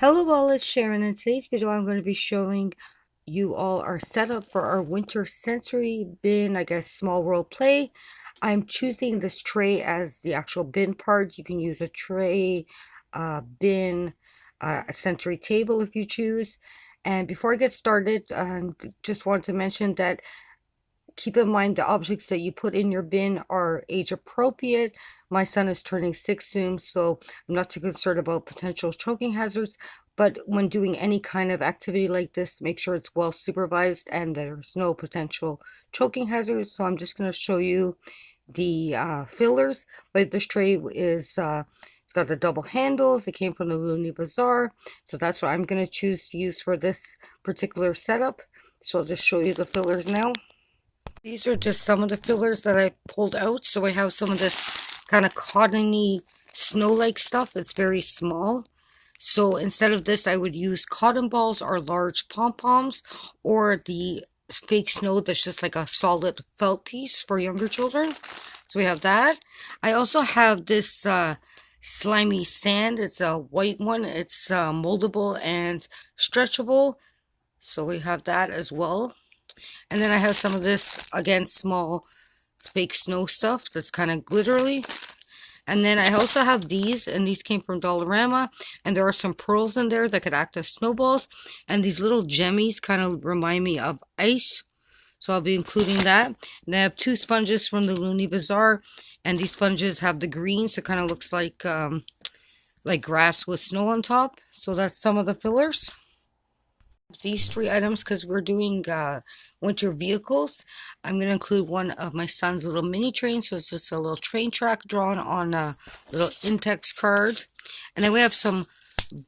Hello all, it's Sharon. In today's video I'm going to be showing you all our setup for our winter sensory bin, I guess, small world play. I'm choosing this tray as the actual bin part. You can use a tray, bin, a sensory table if you choose. And before I get started, just want to mention that keep in mind the objects that you put in your bin are age appropriate. My son is turning 6 soon, so I'm not too concerned about potential choking hazards. But when doing any kind of activity like this, make sure it's well supervised and there's no potential choking hazards. So I'm just going to show you the fillers. But this tray is it's got the double handles. It came from the Looney Bazaar, so that's what I'm going to choose to use for this particular setup. So I'll just show you the fillers now. These are just some of the fillers that I pulled out. So I have some of this kind of cottony snow-like stuff. It's very small. So instead of this, I would use cotton balls or large pom-poms, or the fake snow that's just like a solid felt piece for younger children. So we have that. I also have this slimy sand. It's a white one. It's moldable and stretchable. So we have that as well. And then I have some of this, again, small fake snow stuff that's kind of glittery. And then I also have these, and these came from Dollarama. And there are some pearls in there that could act as snowballs. And these little jemmies kind of remind me of ice. So I'll be including that. And I have two sponges from the Looney Bazaar. And these sponges have the green, so it kind of looks like grass with snow on top. So that's some of the fillers. These three items, because we're doing winter vehicles, I'm going to include one of my son's little mini trains. So it's just a little train track drawn on a little index card. And then we have some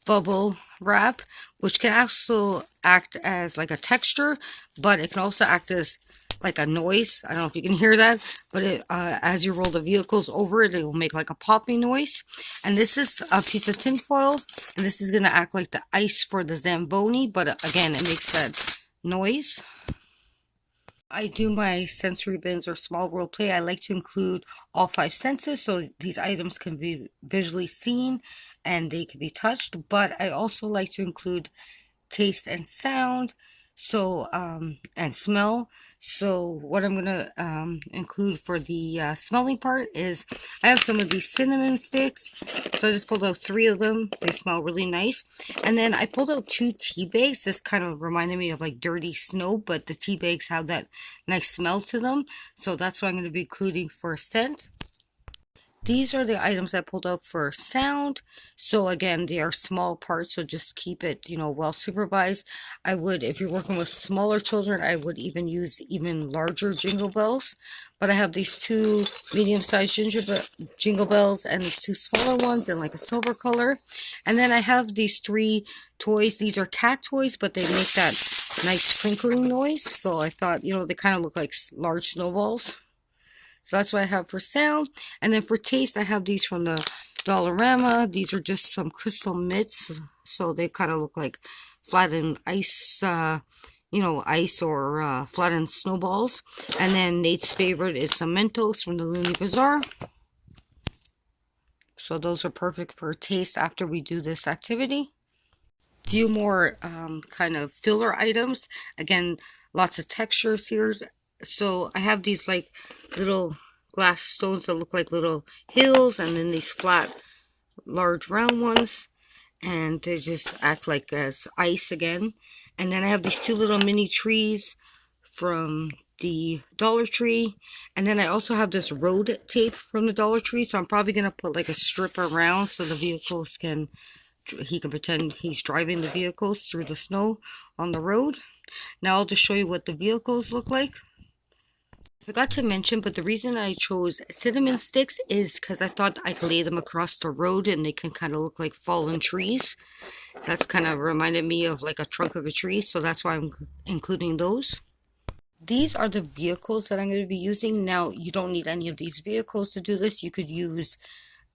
bubble wrap, which can also act as like a texture, but it can also act as like a noise. I don't know if you can hear that, but as you roll the vehicles over it, it will make like a popping noise. And this is a piece of tin foil, and this is going to act like the ice for the Zamboni, but again, it makes that noise. I do my sensory bins or small world play. I like to include all 5 senses, so these items can be visually seen and they can be touched, but I also like to include taste and sound, so and smell. So what I'm gonna include for the smelling part is I have some of these cinnamon sticks. So I just pulled out 3 of them. They smell really nice. And then I pulled out 2 tea bags. This kind of reminded me of like dirty snow, but the tea bags have that nice smell to them. So that's what I'm going to be including for scent. These are the items I pulled out for sound. So again, they are small parts, so just keep it, well supervised. I would, if you're working with smaller children, I would even use even larger jingle bells. But I have these 2 medium-sized jingle bells and these 2 smaller ones in like a silver color. And then I have these 3 toys. These are cat toys, but they make that nice sprinkling noise. So I thought, they kind of look like large snowballs. So that's what I have for sound. And then for taste, I have these from the Dollarama. These are just some crystal mitts. So they kind of look like flattened ice, ice or flattened snowballs. And then Nate's favorite is some Mentos from the Looney Bazaar. So those are perfect for taste after we do this activity. Few more kind of filler items. Again, lots of textures here. So I have these like little glass stones that look like little hills, and then these flat, large, round ones, and they just act like as ice again. And then I have these 2 little mini trees from the Dollar Tree, and then I also have this road tape from the Dollar Tree. So I'm probably gonna put like a strip around so the vehicles he can pretend he's driving the vehicles through the snow on the road. Now I'll just show you what the vehicles look like. I forgot to mention, but the reason I chose cinnamon sticks is because I thought I could lay them across the road and they can kind of look like fallen trees. That's kind of reminded me of like a trunk of a tree, so that's why I'm including those. These are the vehicles that I'm going to be using. Now, you don't need any of these vehicles to do this. You could use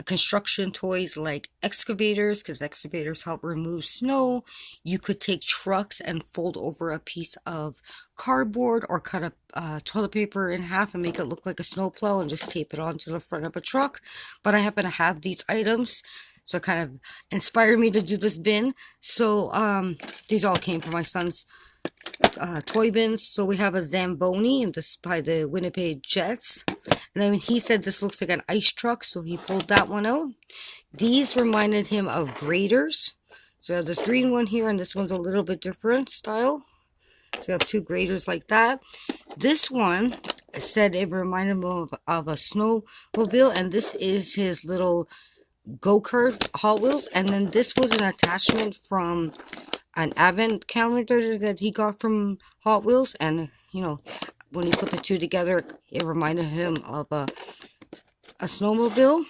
construction toys like excavators, because excavators help remove snow. You could take trucks and fold over a piece of cardboard or cut a toilet paper in half and make it look like a snowplow and just tape it onto the front of a truck. But I happen to have these items, So it kind of inspired me to do this bin. So these all came from my son's toy bins. So we have a Zamboni, and this by the Winnipeg Jets. And then he said this looks like an ice truck, so he pulled that one out. These reminded him of graders. So we have this green one here, and this one's a little bit different style. So we have two graders like that. This one said it reminded him of a snowmobile, and this is his little go-kart Hot Wheels. And then this was an attachment from an advent calendar that he got from Hot Wheels, and you know, when he put the two together, it reminded him of a snowmobile.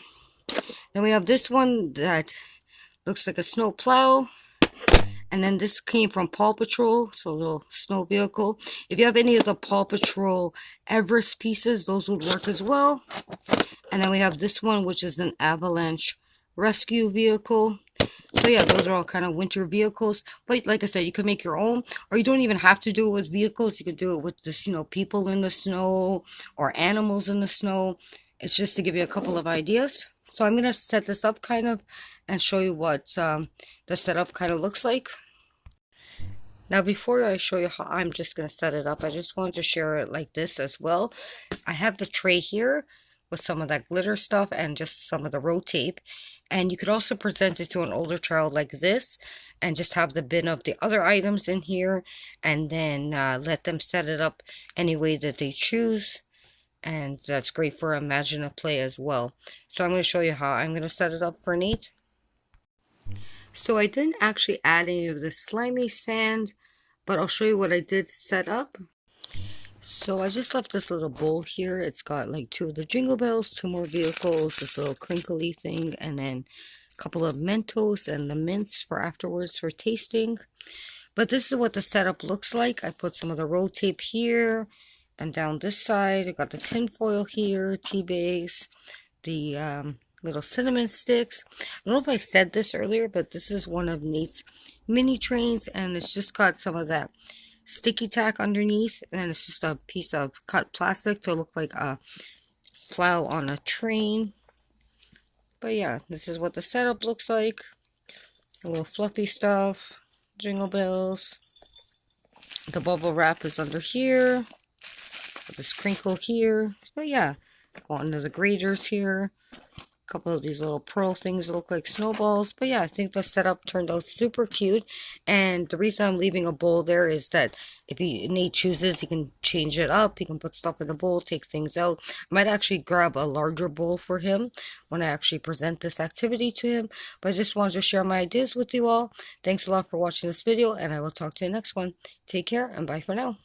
Then we have this one that looks like a snow plow. And then this came from Paw Patrol, so a little snow vehicle. If you have any of the Paw Patrol Everest pieces, those would work as well. And then we have this one, which is an avalanche rescue vehicle. So yeah, those are all kind of winter vehicles. But like I said, you can make your own, or you don't even have to do it with vehicles. You could do it with just, you know, people in the snow or animals in the snow. It's just to give you a couple of ideas. So I'm going to set this up kind of and show you what the setup kind of looks like. Now before I show you how I'm just going to set it up, I just wanted to share it like this as well. I have the tray here with some of that glitter stuff and just some of the road tape. And you could also present it to an older child like this and just have the bin of the other items in here, and then let them set it up any way that they choose. And that's great for Imagine a Play as well. So I'm going to show you how I'm going to set it up for Nate. So I didn't actually add any of the slimy sand, but I'll show you what I did set up. So I just left this little bowl here. It's got like two of the Jingle Bells, two more vehicles, this little crinkly thing, and then a couple of Mentos and the mints for afterwards for tasting. But this is what the setup looks like. I put some of the road tape here and down this side. I got the tin foil here, tea bags, the little cinnamon sticks. I don't know if I said this earlier, but this is one of Nate's mini trains, and it's just got some of that sticky tack underneath, and it's just a piece of cut plastic to look like a plow on a train. But yeah, this is what the setup looks like. A little fluffy stuff, Jingle Bells. The bubble wrap is under here. This crinkle here. So yeah, go on to the graders here. A couple of these little pearl things that look like snowballs. But yeah, I think the setup turned out super cute. And the reason I'm leaving a bowl there is that if Nate chooses, he can change it up. He can put stuff in the bowl, take things out. I might actually grab a larger bowl for him when I actually present this activity to him. But I just wanted to share my ideas with you all. Thanks a lot for watching this video, and I will talk to you next one. Take care, and bye for now.